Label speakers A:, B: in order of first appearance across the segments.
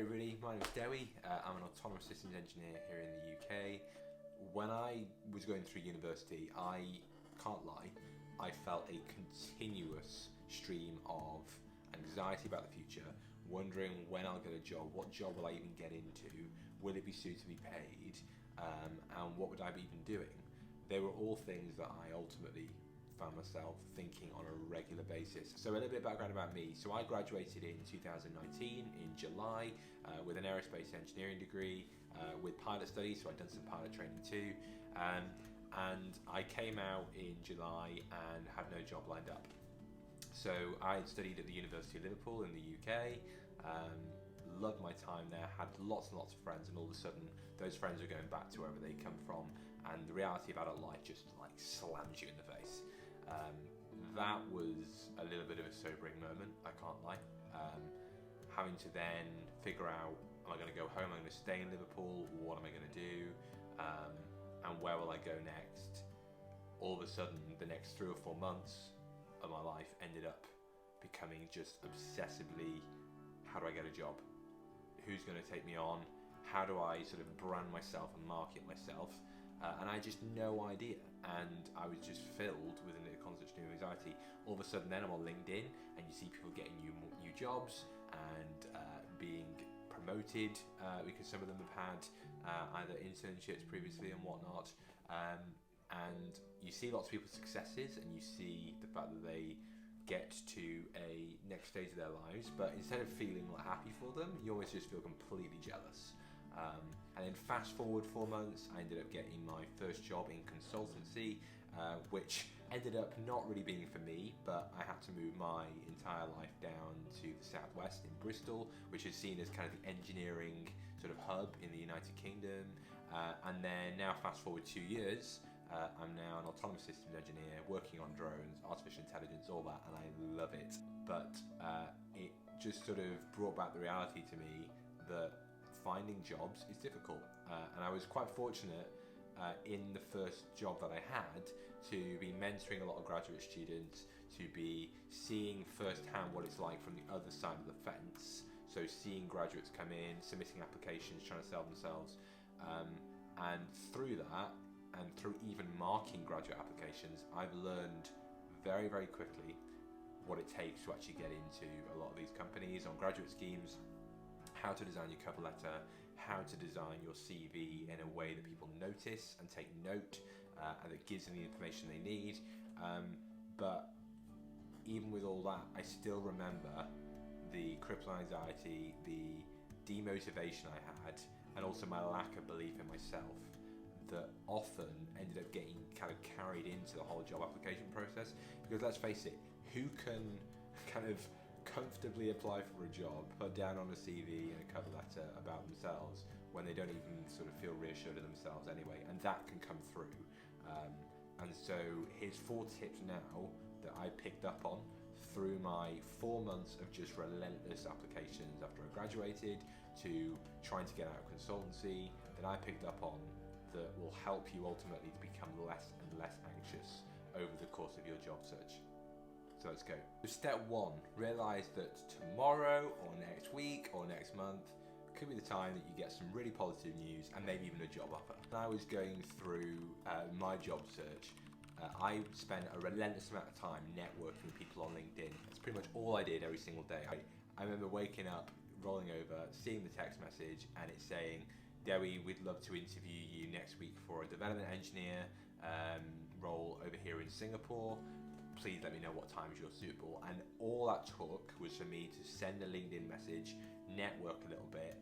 A: everybody, my name is Dewi. I'm an autonomous systems engineer here in the UK. When I was going through university, I can't lie, I felt a continuous stream of anxiety about the future, wondering when I'll get a job, what job will I even get into, will it be suitably paid, and what would I be even doing? They were all things that I ultimately found myself thinking on a regular basis. So a little bit of background about me. So I graduated in 2019 in July with an aerospace engineering degree with pilot studies, so I'd done some pilot training too. And I came out in July and had no job lined up. So I had studied at the University of Liverpool in the UK, loved my time there, had lots and lots of friends, and all of a sudden those friends were going back to wherever they come from, and the reality of adult life just like slams you in the face. That was a little bit of a sobering moment, I can't lie. Having to then figure out, am I going to go home, am I going to stay in Liverpool, what am I going to do, and where will I go next? All of a sudden, the next 3 or 4 months of my life ended up becoming just obsessively, how do I get a job? Who's going to take me on? How do I sort of brand myself and market myself? And I had just no idea, and I was just filled with a constant stream of anxiety. All of a sudden then I'm on LinkedIn and you see people getting new jobs and being promoted because some of them have had either internships previously and whatnot, and you see lots of people's successes and you see the fact that they get to a next stage of their lives, but instead of feeling like happy for them, you always just feel completely jealous. And then fast forward 4 months, I ended up getting my first job in consultancy, which ended up not really being for me, but I had to move my entire life down to the southwest in Bristol, which is seen as kind of the engineering sort of hub in the United Kingdom. And then now fast forward 2 years, I'm now an autonomous systems engineer working on drones, artificial intelligence, all that, and I love it. But it just sort of brought back the reality to me that finding jobs is difficult, and I was quite fortunate in the first job that I had to be mentoring a lot of graduate students, to be seeing firsthand what it's like from the other side of the fence, so seeing graduates come in, submitting applications, trying to sell themselves, and through that, and through even marking graduate applications, I've learned very, very quickly what it takes to actually get into a lot of these companies on graduate schemes, how to design your cover letter, how to design your CV in a way that people notice and take note, and that gives them the information they need. But even with all that, I still remember the crippling anxiety, the demotivation I had, and also my lack of belief in myself that often ended up getting kind of carried into the whole job application process. Because let's face it, who can kind of comfortably apply for a job, put down on a CV and a cover letter about themselves when they don't even sort of feel reassured of themselves anyway? And that can come through. And so here's 4 tips now that I picked up on through my 4 months of just relentless applications after I graduated to trying to get out of consultancy, that I picked up on that will help you ultimately to become less and less anxious over the course of your job search. So let's go. So step 1, realize that tomorrow or next week or next month could be the time that you get some really positive news and maybe even a job offer. When I was going through my job search, I spent a relentless amount of time networking with people on LinkedIn. That's pretty much all I did every single day. I remember waking up, rolling over, seeing the text message, and it's saying, Dewi, we'd love to interview you next week for a development engineer role over here in Singapore. Please let me know what times you're suitable. And all that took was for me to send a LinkedIn message, network a little bit,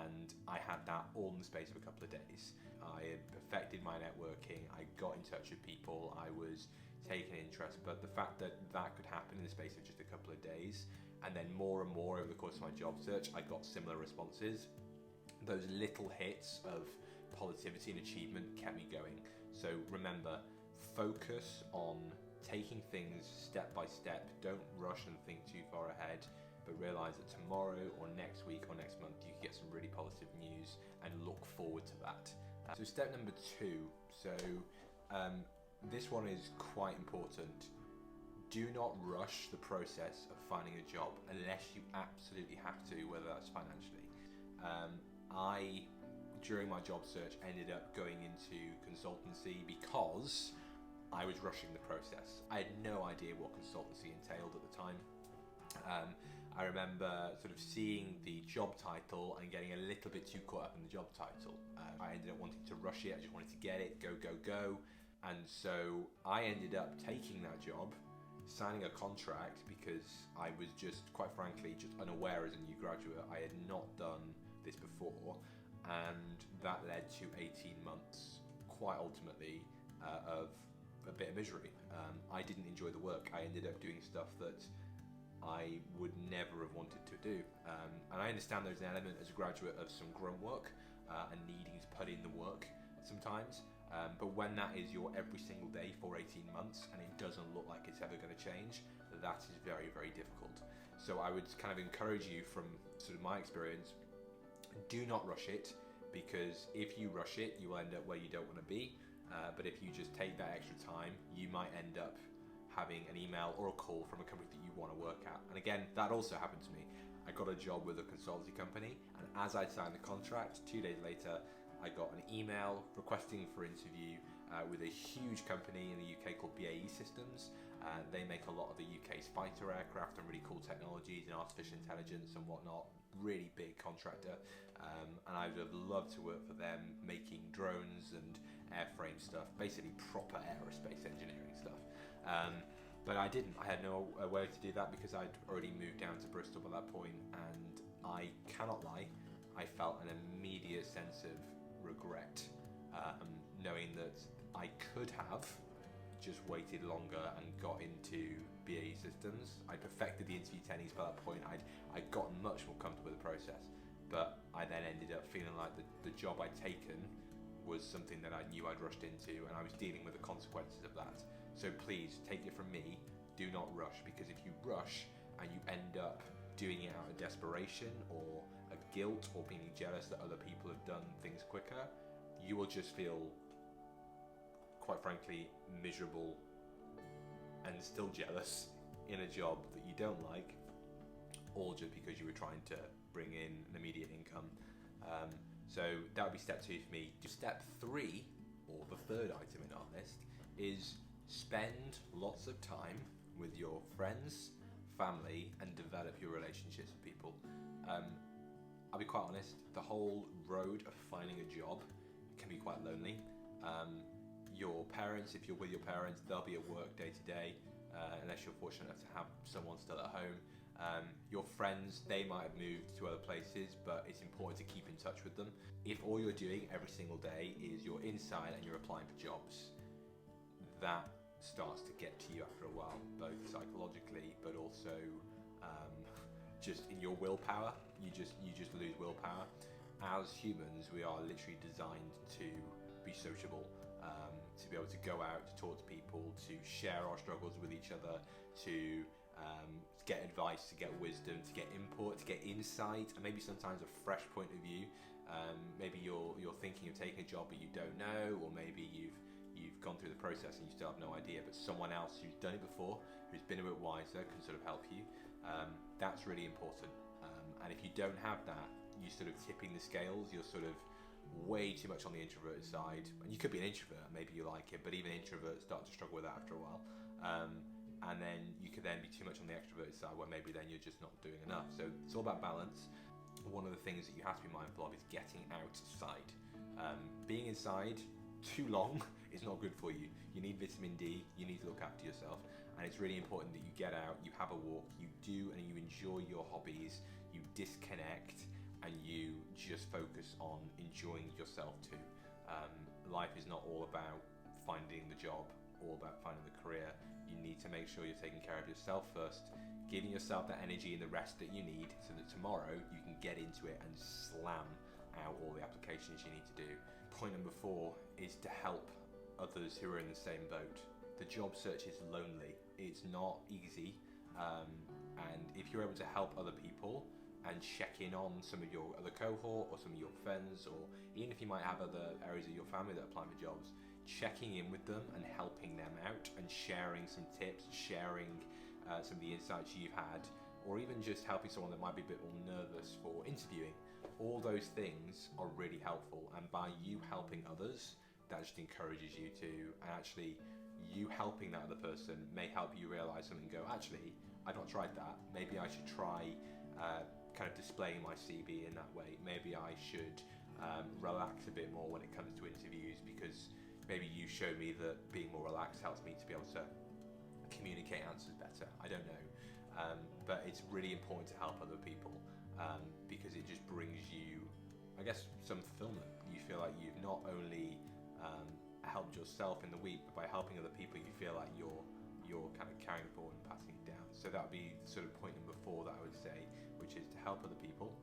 A: and I had that all in the space of a couple of days. I had perfected my networking, I got in touch with people, I was taking interest, but the fact that that could happen in the space of just a couple of days, and then more and more over the course of my job search, I got similar responses. Those little hits of positivity and achievement kept me going. So remember, focus on taking things step by step. Don't rush and think too far ahead, but realize that tomorrow or next week or next month you can get some really positive news, and look forward to that. So step number 2, this one is quite important. Do not rush the process of finding a job unless you absolutely have to, whether that's financially. I, during my job search, ended up going into consultancy because I was rushing the process. I had no idea what consultancy entailed at the time. I remember sort of seeing the job title and getting a little bit too caught up in the job title. I ended up wanting to rush it. I just wanted to get it, go, go, go. And so I ended up taking that job, signing a contract, because I was just, quite frankly, just unaware as a new graduate. I had not done this before, and that led to 18 months, quite ultimately, of a bit of misery. I didn't enjoy the work. I ended up doing stuff that I would never have wanted to do. And I understand there's an element as a graduate of some grunt work and needing to put in the work sometimes. But when that is your every single day for 18 months and it doesn't look like it's ever going to change, that is very, very difficult. So I would kind of encourage you, from sort of my experience, do not rush it, because if you rush it, you will end up where you don't want to be. But if you just take that extra time, you might end up having an email or a call from a company that you want to work at. And again, that also happened to me. I got a job with a consultancy company, and as I signed the contract, 2 days later, I got an email requesting for interview with a huge company in the UK called BAE Systems. They make a lot of the UK's fighter aircraft and really cool technologies in artificial intelligence and whatnot. Really big contractor. And I would have loved to work for them making drones and airframe stuff, basically proper aerospace engineering stuff. But I didn't. I had no way to do that because I'd already moved down to Bristol by that point, and I cannot lie, I felt an immediate sense of regret, knowing that I could have just waited longer and got into BAE Systems. I perfected the interview techniques by that point. I'd gotten much more comfortable with the process, but I then ended up feeling like the job I'd taken was something that I knew I'd rushed into, and I was dealing with the consequences of that. So please, take it from me, do not rush, because if you rush and you end up doing it out of desperation or a guilt or being jealous that other people have done things quicker, you will just feel, quite frankly, miserable and still jealous in a job that you don't like, all just because you were trying to bring in an immediate income. So that would be step 2 for me. Step 3, or the third item in our list, is spend lots of time with your friends, family, and develop your relationships with people. I'll be quite honest, the whole road of finding a job can be quite lonely. Your parents, if you're with your parents, they'll be at work day to day, unless you're fortunate enough to have someone still at home. Your friends, they might have moved to other places, but it's important to keep in touch with them. If all you're doing every single day is you're inside and you're applying for jobs, that starts to get to you after a while, both psychologically, but also just in your willpower. You just lose willpower. As humans, we are literally designed to be sociable, to be able to go out, to talk to people, to share our struggles with each other, to get advice, to get wisdom, to get input, to get insight, and maybe sometimes a fresh point of view. Maybe you're thinking of taking a job but you don't know, or maybe you've gone through the process and you still have no idea, but someone else who's done it before, who's been a bit wiser, can sort of help you. That's really important. And if you don't have that, you're sort of tipping the scales. You're sort of way too much on the introverted side. And you could be an introvert, maybe you like it, but even introverts start to struggle with that after a while. And then you could then be too much on the extroverted side, where maybe then you're just not doing enough. So it's all about balance. One of the things that you have to be mindful of is getting outside. Being inside too long is not good for you. You need vitamin D, you need to look after yourself, and it's really important that you get out, you have a walk, you do and you enjoy your hobbies, you disconnect, and you just focus on enjoying yourself too. Life is not all about finding the job, all about finding the career. You need to make sure you're taking care of yourself first, giving yourself that energy and the rest that you need, so that tomorrow you can get into it and slam out all the applications you need to do. Point number 4 is to help others who are in the same boat. The job search is lonely. It's not easy. And if you're able to help other people and check in on some of your other cohort or some of your friends, or even if you might have other areas of your family that are applying for jobs, checking in with them and helping them out and sharing some tips, sharing some of the insights you've had, or even just helping someone that might be a bit more nervous for interviewing. all those things are really helpful, and by you helping others, that just encourages you to, and actually you helping that other person may help you realize something and go, actually, I've not tried that, maybe I should try kind of displaying my CV in that way. Maybe I should relax a bit more when it comes to interviews, because maybe you showed me that being more relaxed helps me to be able to communicate answers better. I don't know. But it's really important to help other people, because it just brings you, I guess, some fulfillment. You feel like you've not only helped yourself in the week, but by helping other people, you feel like you're kind of carrying the ball and passing it down. So that would be sort of point number 4 that I would say, which is to help other people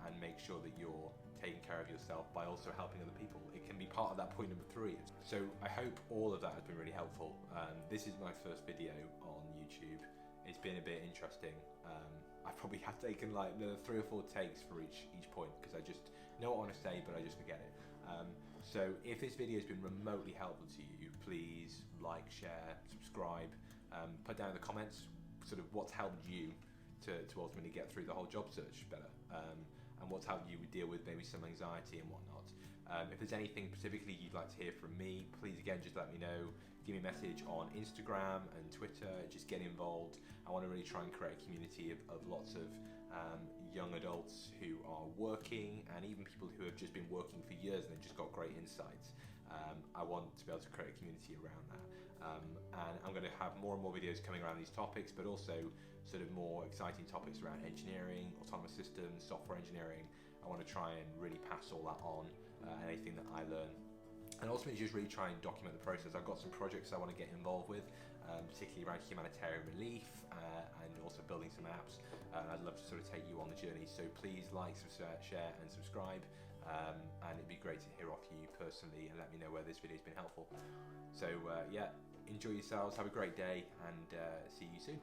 A: and make sure that you're taking care of yourself by also helping other people. It can be part of that point number 3. So I hope all of that has been really helpful. This is my first video on YouTube. It's been a bit interesting. I probably have taken like 3 or 4 takes for each point, because I just know what I want to say, but I just forget it. So if this video has been remotely helpful to you, please like, share, subscribe, put down in the comments sort of what's helped you to ultimately get through the whole job search better, and what's helped you deal with maybe some anxiety and whatnot. If there's anything specifically you'd like to hear from me, please again just let me know. Give me a message on Instagram and Twitter. Just get involved. I want to really try and create a community of lots of young adults who are working, and even people who have just been working for years and they've just got great insights. I want to be able to create a community around that. And I'm going to have more and more videos coming around these topics, but also sort of more exciting topics around engineering, autonomous systems, software engineering. I want to try and really pass all that on, anything that I learn. And ultimately just really try and document the process. I've got some projects I want to get involved with, particularly around humanitarian relief, and also building some apps. I'd love to sort of take you on the journey. So please like, share and subscribe. And it'd be great to hear off you personally and let me know where this video's been helpful. So yeah, enjoy yourselves, have a great day, and see you soon.